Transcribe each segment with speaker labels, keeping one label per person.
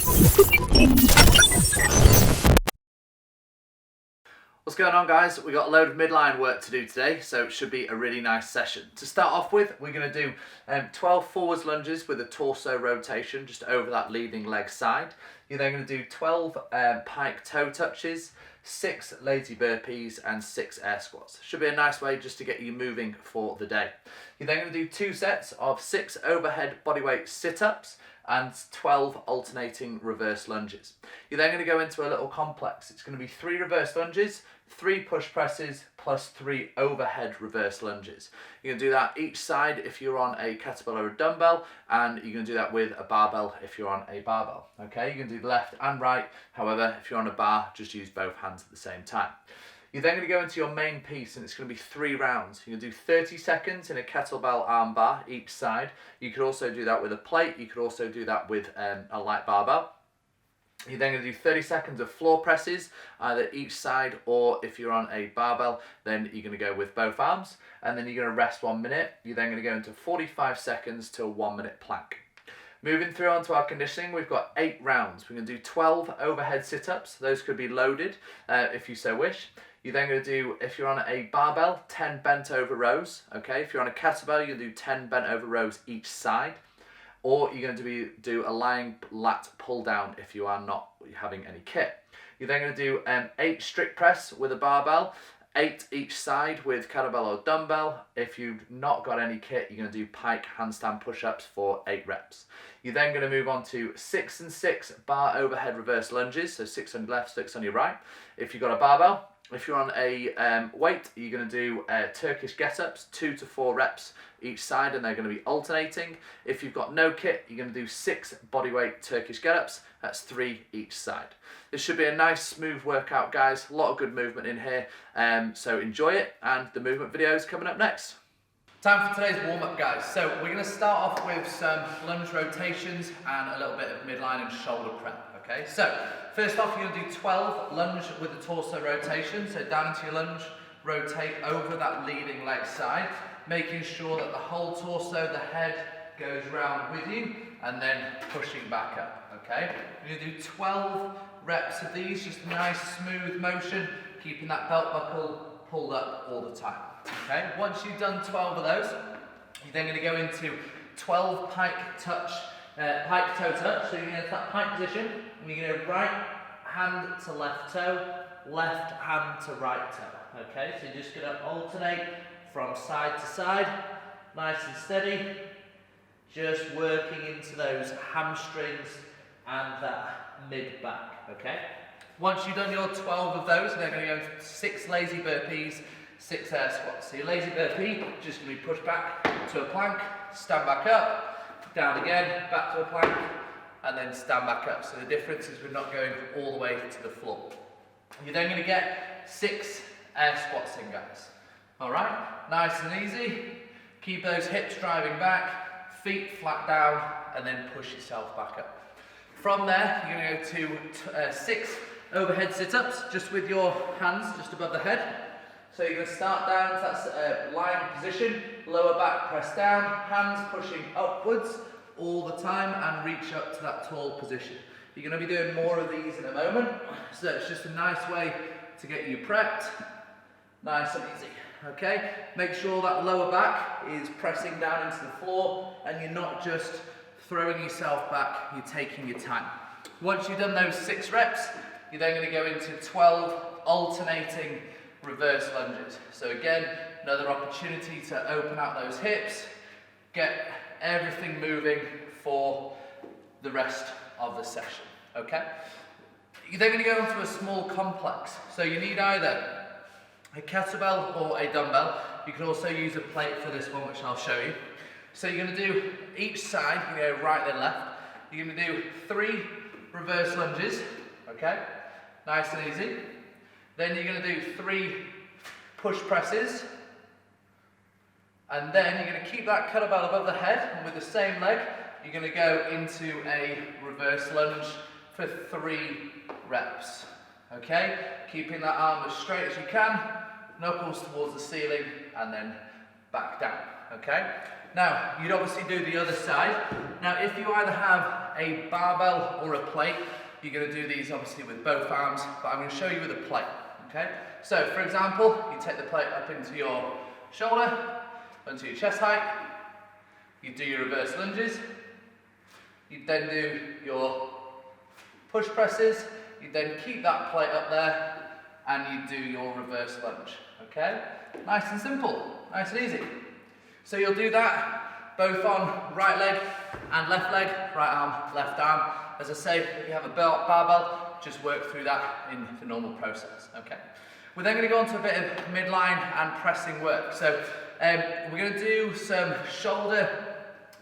Speaker 1: What's going on, guys? We got a load of midline work to do today, so it should be a really nice session. To start off with, we're going to do 12 forwards lunges with a torso rotation just over that leading leg side. You're then going to do 12 pike toe touches, 6 lazy burpees and 6 air squats. Should be a nice way just to get you moving for the day. You're then going to do 2 sets of 6 overhead bodyweight sit-ups and 12 alternating reverse lunges. You're then going to go into a little complex. It's going to be 3 reverse lunges, 3 push presses, plus 3 overhead reverse lunges. You're going to do that each side if you're on a kettlebell or a dumbbell, and you're going to do that with a barbell if you're on a barbell. Okay, you can do left and right. However, if you're on a bar, just use both hands at the same time. You're then going to go into your main piece, and it's going to be 3 rounds. You're going to do 30 seconds in a kettlebell arm bar each side. You could also do that with a plate. You could also do that with a light barbell. You're then going to do 30 seconds of floor presses, either each side, or if you're on a barbell, then you're going to go with both arms. And then you're going to rest 1 minute. You're then going to go into 45 seconds to a 1 minute plank. Moving through onto our conditioning, we've got 8 rounds. We're going to do 12 overhead sit-ups. Those could be loaded if you so wish. You're then going to do, if you're on a barbell, 10 bent over rows. Okay, if you're on a kettlebell, you'll do 10 bent over rows each side. Or you're going to do a lying lat pull down if you are not having any kit. You're then going to do 8 strict press with a barbell, 8 each side with kettlebell or dumbbell. If you've not got any kit, you're going to do pike handstand push-ups for 8 reps. You're then going to move on to 6 and 6 bar overhead reverse lunges, so 6 on your left, 6 on your right. If you've got a barbell, if you're on a weight, you're going to do Turkish get-ups, 2 to 4 reps each side, and they're going to be alternating. If you've got no kit, you're going to do 6 bodyweight Turkish get-ups. That's 3 each side. This should be a nice, smooth workout, guys. A lot of good movement in here, so enjoy it, and the movement video is coming up next. Time for today's warm-up, guys. So we're going to start off with some lunge rotations and a little bit of midline and shoulder prep. Okay, so first off, you're going to do 12 lunge with a torso rotation. So down into your lunge, rotate over that leading leg side, making sure that the whole torso, the head, goes round with you, and then pushing back up. Okay, you're going to do 12 reps of these, just a nice smooth motion, keeping that belt buckle pulled up all the time. Okay, once you've done 12 of those, you're then going to go into 12 pike toe touch. So you're going to that pike position, and you're going to right hand to left toe, left hand to right toe. Okay, so you're just going to alternate from side to side, nice and steady, just working into those hamstrings and that mid back. Okay, once you've done your 12 of those, you're going to go into 6 lazy burpees, 6 air squats. So your lazy burpee, just going to be pushed back to a plank, stand back up, down again, back to a plank, and then stand back up. So the difference is we're not going all the way to the floor. You're then going to get 6 air squats in, guys. All right, nice and easy. Keep those hips driving back, feet flat down, and then push yourself back up. From there, you're going to go to 6 overhead sit-ups, just with your hands just above the head. So you're going to start down to that lying position, lower back press down, hands pushing upwards all the time, and reach up to that tall position. You're going to be doing more of these in a moment, so it's just a nice way to get you prepped, nice and easy. Okay, make sure that lower back is pressing down into the floor, and you're not just throwing yourself back, you're taking your time. Once you've done those 6 reps, you're then going to go into 12 alternating reverse lunges. So again, another opportunity to open out those hips, get everything moving for the rest of the session. Okay, you're then going to go into a small complex. So you need either a kettlebell or a dumbbell. You can also use a plate for this one, which I'll show you. So you're going to do each side, you go right then left. You're going to do 3 reverse lunges. Okay, nice and easy. Then you're going to do 3 push presses, and then you're going to keep that kettlebell above the head, and with the same leg, you're going to go into a reverse lunge for 3 reps. Okay, keeping that arm as straight as you can, knuckles towards the ceiling, and then back down. Okay, now you'd obviously do the other side. Now if you either have a barbell or a plate, you're going to do these obviously with both arms, but I'm going to show you with a plate, okay? So for example, you take the plate up into your shoulder, onto your chest height, you do your reverse lunges, you then do your push presses, you then keep that plate up there, and you do your reverse lunge, okay? Nice and simple, nice and easy. So you'll do that both on right leg and left leg, right arm, left arm. As I say, if you have a barbell, just work through that in the normal process, okay? We're then going to go on to a bit of midline and pressing work. So we're going to do some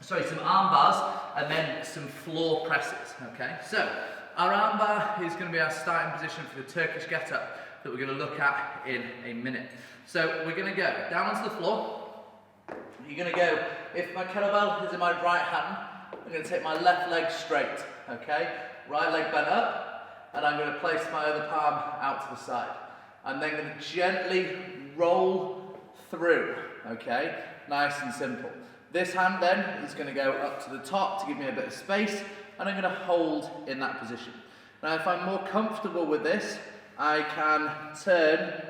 Speaker 1: some arm bars and then some floor presses, okay? So our arm bar is going to be our starting position for the Turkish get-up that we're going to look at in a minute. So we're going to go down onto the floor. You're going to go, if my kettlebell is in my right hand, I'm going to take my left leg straight, okay? Right leg bent up, and I'm going to place my other palm out to the side. I'm then going to gently roll through, okay? Nice and simple. This hand then is going to go up to the top to give me a bit of space, and I'm going to hold in that position. Now if I'm more comfortable with this, I can turn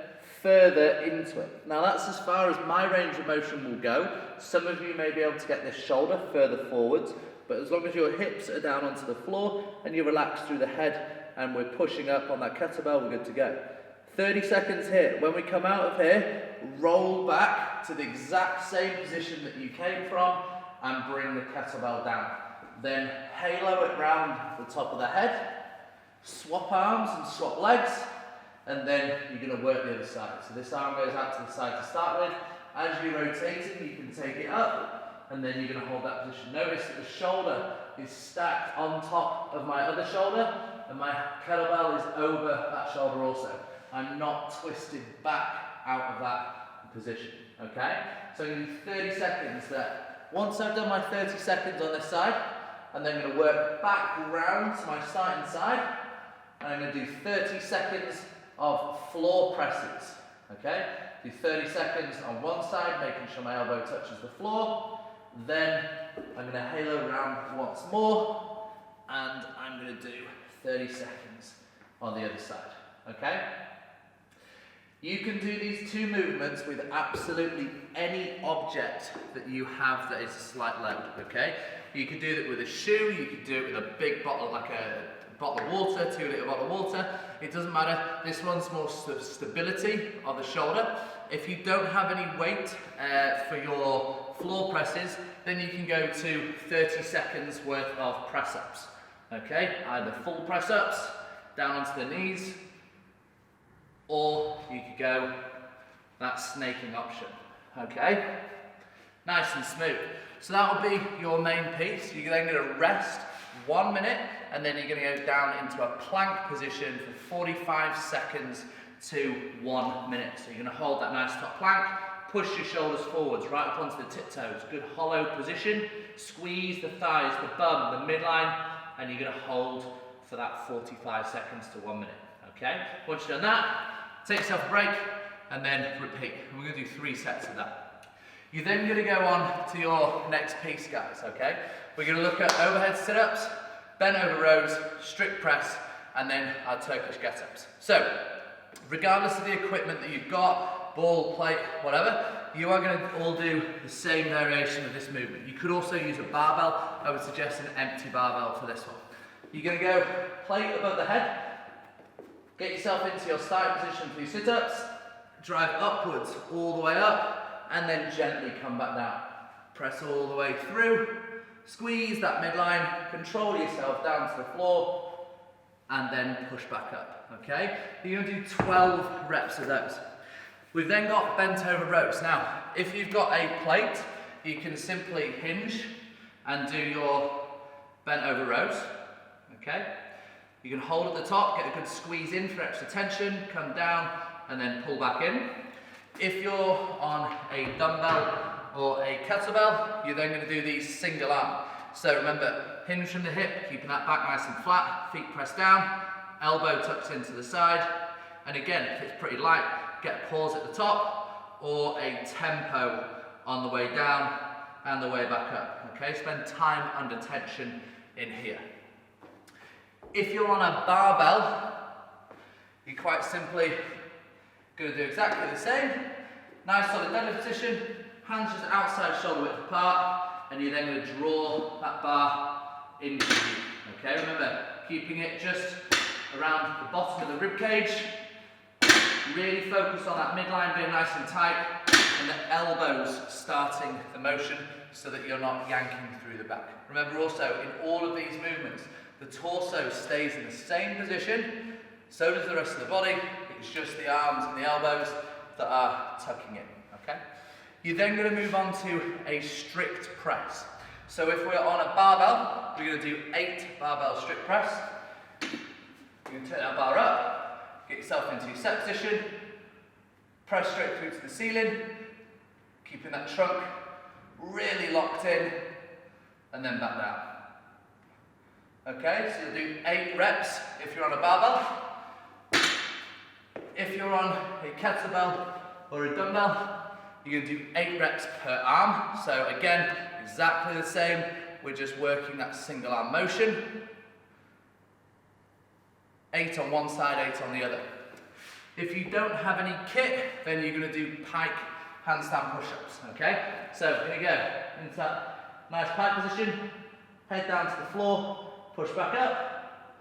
Speaker 1: further into it. Now that's as far as my range of motion will go. Some of you may be able to get this shoulder further forwards, but as long as your hips are down onto the floor and you relax through the head and we're pushing up on that kettlebell, we're good to go. 30 seconds here. When we come out of here, roll back to the exact same position that you came from and bring the kettlebell down. Then halo it round the top of the head, swap arms and swap legs, and then you're going to work the other side. So this arm goes out to the side to start with. As you're rotating, you can take it up, and then you're going to hold that position. Notice that the shoulder is stacked on top of my other shoulder, and my kettlebell is over that shoulder also. I'm not twisted back out of that position, okay? So I'm going to do 30 seconds there. Once I've done my 30 seconds on this side, I'm then going to work back round to my starting side, and I'm going to do 30 seconds of floor presses, okay? Do 30 seconds on one side, making sure my elbow touches the floor. Then I'm going to halo around once more, and I'm going to do 30 seconds on the other side, okay? You can do these two movements with absolutely any object that you have that is a slight load, okay? You could do it with a shoe, you could do it with a big bottle, like a bottle of water, 2 litre bottle of water. It doesn't matter. This one's more stability of the shoulder. If you don't have any weight for your floor presses, then you can go to 30 seconds worth of press-ups, okay? Either full press-ups, down onto the knees, or you could go that snaking option, okay? Nice and smooth. So that will be your main piece. You're then going to rest 1 minute, and then you're going to go down into a plank position for 45 seconds to 1 minute. So you're going to hold that nice top plank, push your shoulders forwards, right up onto the tiptoes. Good hollow position. Squeeze the thighs, the bum, the midline, and you're going to hold for that 45 seconds to 1 minute. Okay? Once you've done that, take yourself a break, and then repeat. And we're going to do 3 sets of that. You're then going to go on to your next piece, guys, okay? We're going to look at overhead sit-ups, bent over rows, strict press, and then our Turkish get-ups. So, regardless of the equipment that you've got, ball, plate, whatever, you are going to all do the same variation of this movement. You could also use a barbell. I would suggest an empty barbell for this one. You're going to go plate above the head, get yourself into your starting position for your sit-ups, drive upwards all the way up, and then gently come back down. Press all the way through, squeeze that midline, control yourself down to the floor, and then push back up, okay? You're going to do 12 reps of those. We've then got bent over rows. Now, if you've got a plate, you can simply hinge and do your bent over rows, okay? You can hold at the top, get a good squeeze in for extra tension, come down, and then pull back in. If you're on a dumbbell or a kettlebell, you're then going to do these single arm. So remember, hinge from the hip, keeping that back nice and flat, feet pressed down, elbow tucked into the side. And again, if it's pretty light, get a pause at the top or a tempo on the way down and the way back up. Okay, spend time under tension in here. If you're on a barbell, you're quite simply going to do exactly the same. Nice solid deadlift position, hands just outside shoulder width apart, and you're then going to draw that bar into you. Okay, remember, keeping it just around the bottom of the rib cage. Really focus on that midline being nice and tight, and the elbows starting the motion so that you're not yanking through the back. Remember also, in all of these movements, the torso stays in the same position, so does the rest of the body. It's just the arms and the elbows that are tucking in, okay? You're then going to move on to a strict press. So if we're on a barbell, we're going to do 8 barbell strict press. You're going to take that bar up, get yourself into your set position, press straight through to the ceiling, keeping that trunk really locked in, and then back down. Okay, so you'll do 8 reps if you're on a barbell. If you're on a kettlebell or a dumbbell, you're going to do 8 reps per arm. So again, exactly the same. We're just working that single arm motion. 8 on one side, 8 on the other. If you don't have any kit, then you're going to do pike handstand push-ups, okay? So here you go, into that nice pike position, head down to the floor, push back up,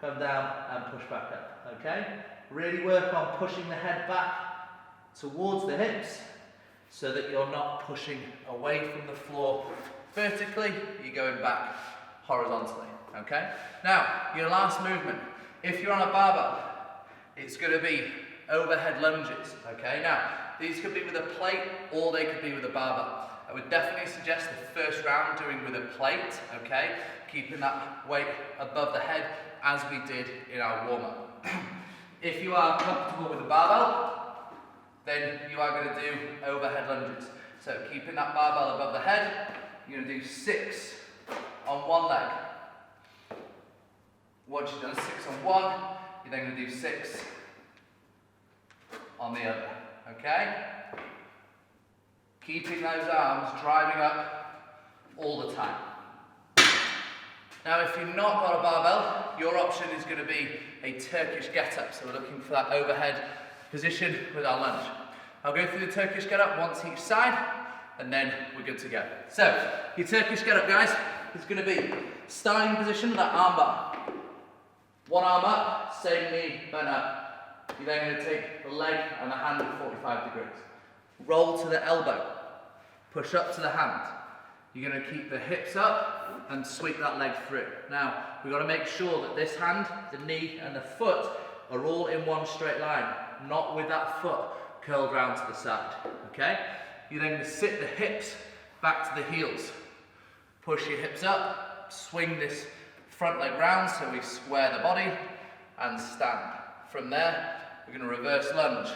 Speaker 1: come down and push back up, okay? Really work on pushing the head back towards the hips so that you're not pushing away from the floor vertically, you're going back horizontally, okay? Now, your last movement, if you're on a barbell, it's going to be overhead lunges, okay? Now, these could be with a plate or they could be with a barbell. I would definitely suggest the first round doing with a plate, okay? Keeping that weight above the head as we did in our warm-up. If you are comfortable with a barbell, then you are going to do overhead lunges. So keeping that barbell above the head, you're going to do 6 on one leg. Once you've done 6 on one, you're then going to do 6 on the other, okay? Keeping those arms driving up all the time. Now, if you've not got a barbell, your option is going to be a Turkish get-up. So we're looking for that overhead position with our lunge. I'll go through the Turkish get-up once each side, and then we're good to go. So, your Turkish get-up, guys, is going to be starting position with that arm bar. One arm up, same knee bent up. You're then going to take the leg and the hand at 45 degrees. Roll to the elbow. Push up to the hand. You're going to keep the hips up and sweep that leg through. Now, we've got to make sure that this hand, the knee and the foot are all in one straight line, not with that foot curled round to the side, okay? You're then going to sit the hips back to the heels. Push your hips up, swing this front leg round so we square the body and stand. From there, we're going to reverse lunge.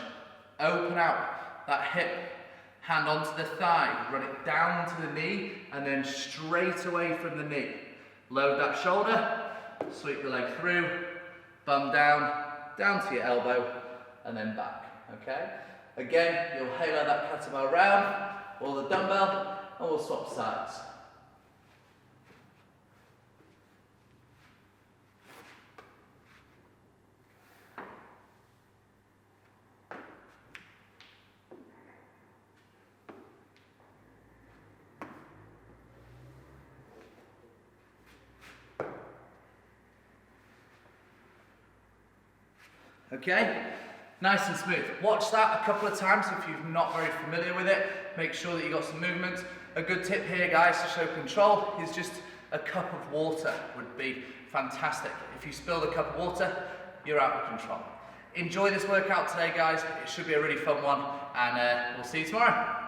Speaker 1: Open out that hip, hand onto the thigh, run it down to the knee, and then straight away from the knee. Load that shoulder, sweep the leg through, bum down, down to your elbow, and then back, okay? Again, you'll halo that kettlebell round, or the dumbbell, and we'll swap sides. Okay, nice and smooth. Watch that a couple of times if you're not very familiar with it. Make sure that you got some movement. A good tip here, guys, to show control is just a cup of water would be fantastic. If you spill a cup of water, you're out of control. Enjoy this workout today, guys. It should be a really fun one, and we'll see you tomorrow.